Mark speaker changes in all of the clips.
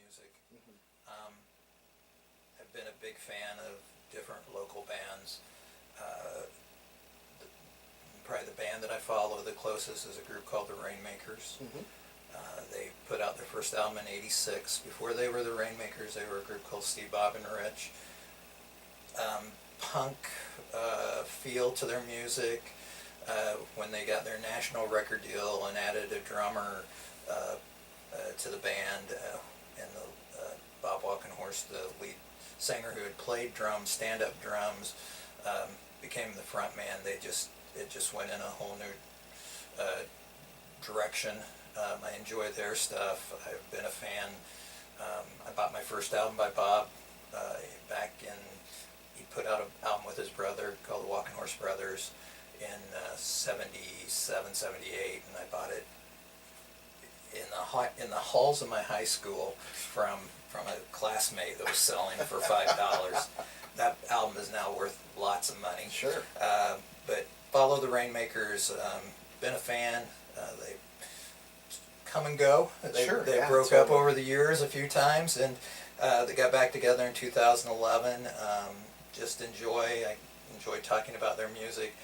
Speaker 1: music. I've been a big fan of different local bands. Probably the band that I follow the closest is a group called the Rainmakers. They put out their first album in '86. Before they were the Rainmakers, they were a group called Steve, Bob, and Rich. Punk feel to their music. When they got their national record deal and added a drummer to the band, and Bob Walkenhorst, the lead singer who had played drums, stand-up drums, became the front man. It just went in a whole new direction. I enjoy their stuff. I've been a fan. I bought my first album by Bob back in, he put out an album with his brother called the Walkenhorst Brothers in 77, 78, and I bought it in the halls of my high school from a classmate that was selling for $5. That album is now worth lots of money.
Speaker 2: Sure.
Speaker 1: But follow the Rainmakers. Been a fan. They come and go. They broke up over the years a few times, and they got back together in 2011. Just I enjoy talking about their music.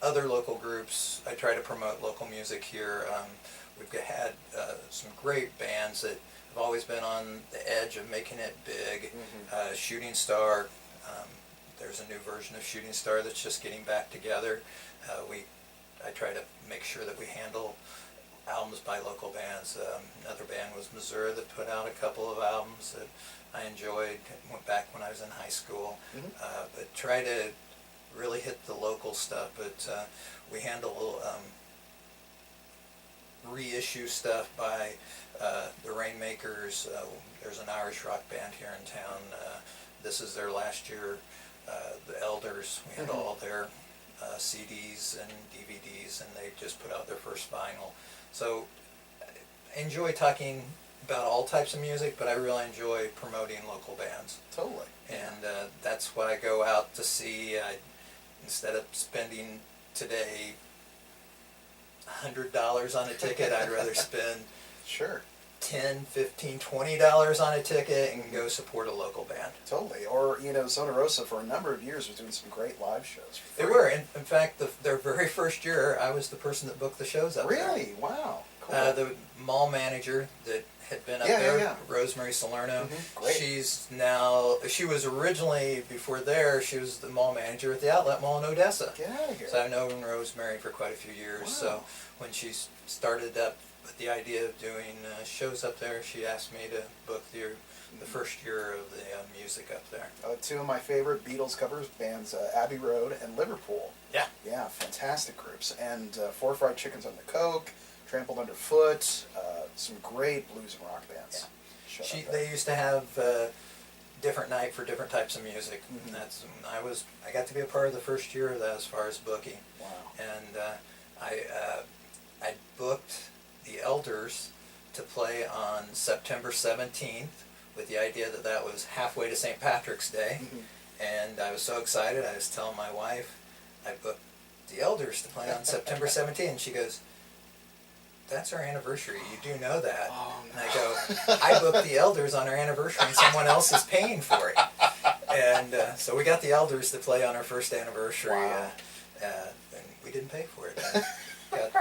Speaker 1: Other local groups, I try to promote local music here. We've had some great bands that have always been on the edge of making it big. Shooting Star, there's a new version of Shooting Star that's just getting back together. I try to make sure that we handle albums by local bands. Another band was Missouri that put out a couple of albums that I enjoyed, went back when I was in high school. But try to really hit the local stuff, but we handle reissue stuff by the Rainmakers. There's an Irish rock band here in town. This is their last year. The Elders, we handle all their CDs and DVDs, and they just put out their first vinyl. So I enjoy talking about all types of music, but I really enjoy promoting local bands.
Speaker 2: Totally.
Speaker 1: And that's what I go out to see. Instead of spending today $100 on a ticket, I'd rather spend
Speaker 2: Sure.
Speaker 1: $10, $15, $20 on a ticket and go support a local band.
Speaker 2: Totally. Or, Zona Rosa for a number of years was doing some great live shows.
Speaker 1: They were. In fact, their very first year, I was the person that booked the shows up there.
Speaker 2: Really? Wow. Cool.
Speaker 1: The mall manager that had been up there, Rosemary Salerno,
Speaker 2: Great.
Speaker 1: She was originally, before there, she was the mall manager at the Outlet Mall in Odessa.
Speaker 2: Get out of here.
Speaker 1: So I've known Rosemary for quite a few years.
Speaker 2: Wow.
Speaker 1: So when she started up with the idea of doing shows up there, she asked me to book the first year of the music up there.
Speaker 2: Two of my favorite Beatles covers bands, Abbey Road and Liverpool.
Speaker 1: Yeah.
Speaker 2: Yeah, fantastic groups. And Four Fried Chickens on the Coke, Trampled Underfoot, some great blues and rock bands.
Speaker 1: Yeah. They used to have different night for different types of music. And I got to be a part of the first year of that as far as booking.
Speaker 2: Wow.
Speaker 1: And I booked the Elders to play on September 17th with the idea that was halfway to St. Patrick's Day. And I was so excited, I was telling my wife, I booked the Elders to play on September 17th. And she goes, "That's our anniversary. You do know that."
Speaker 2: Oh, no.
Speaker 1: And I go, "I booked the Elders on our anniversary and someone else is paying for it." And so we got the Elders to play on our first anniversary.
Speaker 2: Wow.
Speaker 1: And we didn't pay for it.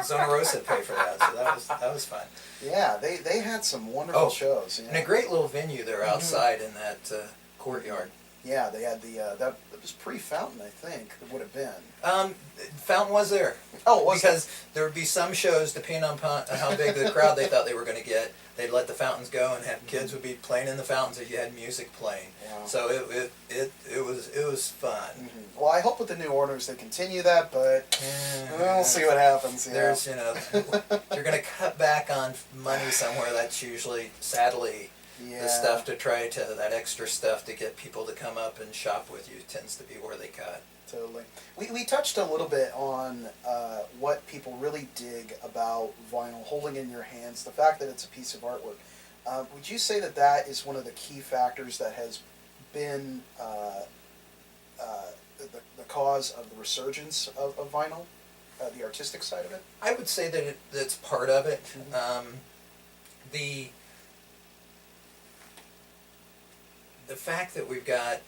Speaker 1: Zona Rosa paid for that, so that was fun.
Speaker 2: Yeah, they had some wonderful shows. Yeah.
Speaker 1: And a great little venue there outside in that courtyard.
Speaker 2: Yeah, they had that was pre-Fountain, I think, it would have been.
Speaker 1: Fountain was there.
Speaker 2: Oh, it was.
Speaker 1: Because there would be some shows, depending on how big the crowd they thought they were going to get, they'd let the fountains go and have kids would be playing in the fountains if you had music playing.
Speaker 2: Wow.
Speaker 1: So it was fun.
Speaker 2: Well, I hope with the new orders they continue that, but we'll see what happens. Yeah.
Speaker 1: There's, if you're going to cut back on money somewhere, that's usually, sadly, the stuff to try to, that extra stuff to get people to come up and shop with you tends to be where they cut.
Speaker 2: Totally. We touched a little bit on what people really dig about vinyl, holding in your hands, the fact that it's a piece of artwork. Would you say that is one of the key factors that has been the cause of the resurgence of vinyl, the artistic side of it?
Speaker 1: I would say that that's part of it. fact that we've got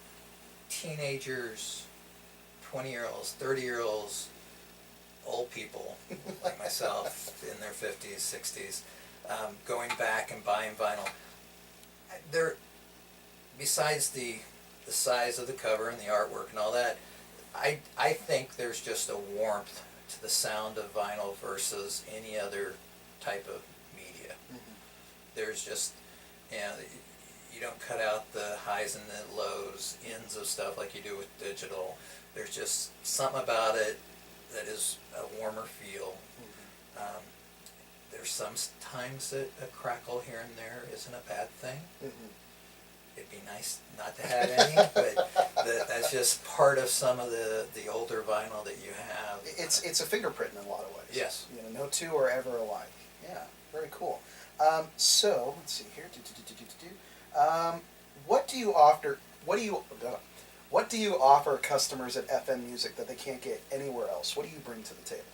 Speaker 1: teenagers, 20-year-olds, 30-year-olds, old people like myself in their 50s, 60s, going back and buying vinyl. There, besides the size of the cover and the artwork and all that, I think there's just a warmth to the sound of vinyl versus any other type of media.
Speaker 2: Mm-hmm.
Speaker 1: There's just, you know, you don't cut out the highs and the lows, ends of stuff like you do with digital. There's just something about it that is a warmer feel.
Speaker 2: Mm-hmm.
Speaker 1: There's some times that a crackle here and there isn't a bad thing.
Speaker 2: Mm-hmm.
Speaker 1: It'd be nice not to have any, but that's just part of some of the older vinyl that you have.
Speaker 2: It's a fingerprint in a lot of ways.
Speaker 1: Yes.
Speaker 2: You know, no two are ever alike. Yeah, very cool. So let's see here. What do you offer? What do you offer customers at FM Music that they can't get anywhere else? What do you bring to the table?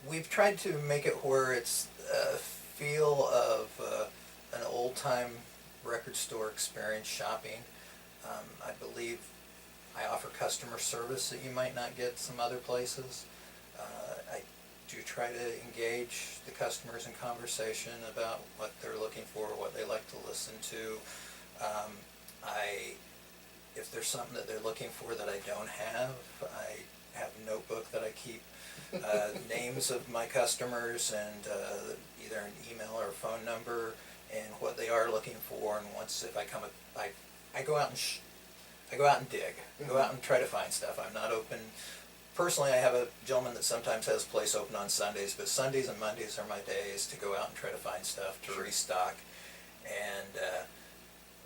Speaker 1: We've tried to make it where it's a feel of an old-time record store experience shopping. I believe I offer customer service that you might not get some other places. I do try to engage the customers in conversation about what they're looking for, what they like to listen to. If there's something that they're looking for that I don't have, I have a notebook that I keep names of my customers and either an email or a phone number and what they are looking for. And once if I come, I go out and I go out and dig. I go out and try to find stuff. I'm not open. Personally, I have a gentleman that sometimes has a place open on Sundays, but Sundays and Mondays are my days to go out and try to find stuff to restock. And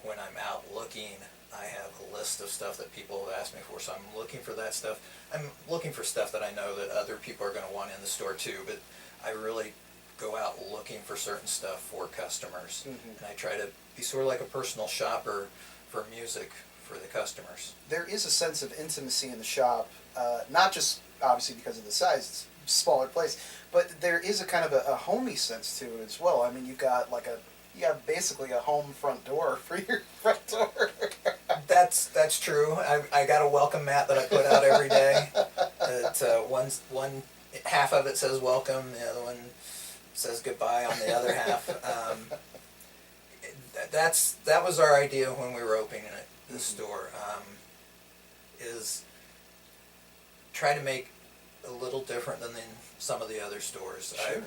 Speaker 1: when I'm out looking, I have a list of stuff that people have asked me for, so I'm looking for that stuff. I'm looking for stuff that I know that other people are going to want in the store too, but I really go out looking for certain stuff for customers. And I try to be sort of like a personal shopper for music for the customers.
Speaker 2: There is a sense of intimacy in the shop, not just obviously because of the size, it's a smaller place, but there is a kind of a homey sense to it as well. I mean, you have basically a home front door for your front door.
Speaker 1: That's true. I got a welcome mat that I put out every day. One half of it says welcome, the other one says goodbye on the other half. That was our idea when we were opening the store. Is try to make a little different than some of the other stores.
Speaker 2: Sure.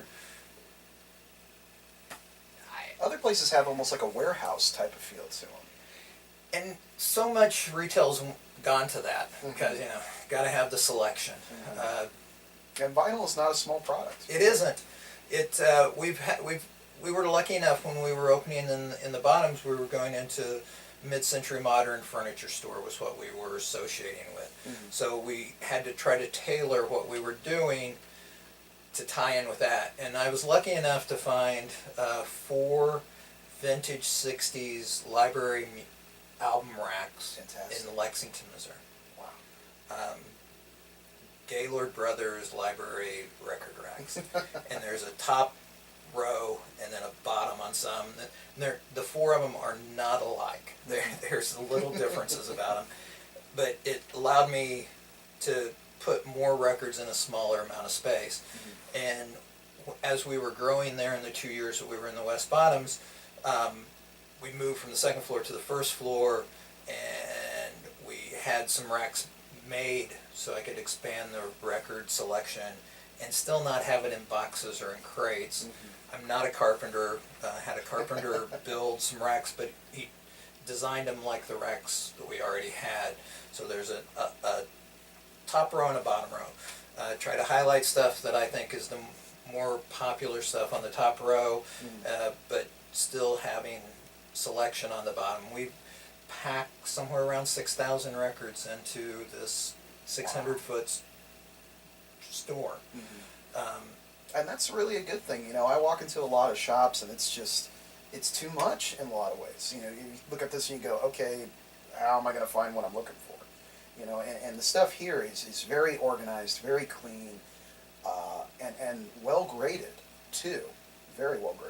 Speaker 2: Other places have almost like a warehouse type of feel to them.
Speaker 1: And so much retail's gone to that because got to have the selection.
Speaker 2: And vinyl is not a small product.
Speaker 1: It isn't. We were lucky enough when we were opening in the Bottoms. We were going into mid-century modern furniture store was what we were associating with. So we had to try to tailor what we were doing to tie in with that. And I was lucky enough to find 4 vintage 60s library album racks in Lexington, Missouri.
Speaker 2: Wow.
Speaker 1: Gaylord Brothers library record racks. And there's a top row and then a bottom on some. And the 4 of them are not alike. There's little differences about them. But it allowed me to put more records in a smaller amount of space. And as we were growing there in the 2 years that we were in the West Bottoms, we moved from the second floor to the first floor, and we had some racks made so I could expand the record selection and still not have it in boxes or in crates. I'm not a carpenter. Had a carpenter build some racks, but he designed them like the racks that we already had. So there's a top row and a bottom row. Try to highlight stuff that I think is the more popular stuff on the top row, but still having selection on the bottom. We packed somewhere around 6,000 records into this 600-foot store.
Speaker 2: And that's really a good thing. You know, I walk into a lot of shops and it's too much in a lot of ways. You know, you look at this and you go, okay, how am I going to find what I'm looking for? You know, and the stuff here is very organized, very clean, and well graded too. Very well graded.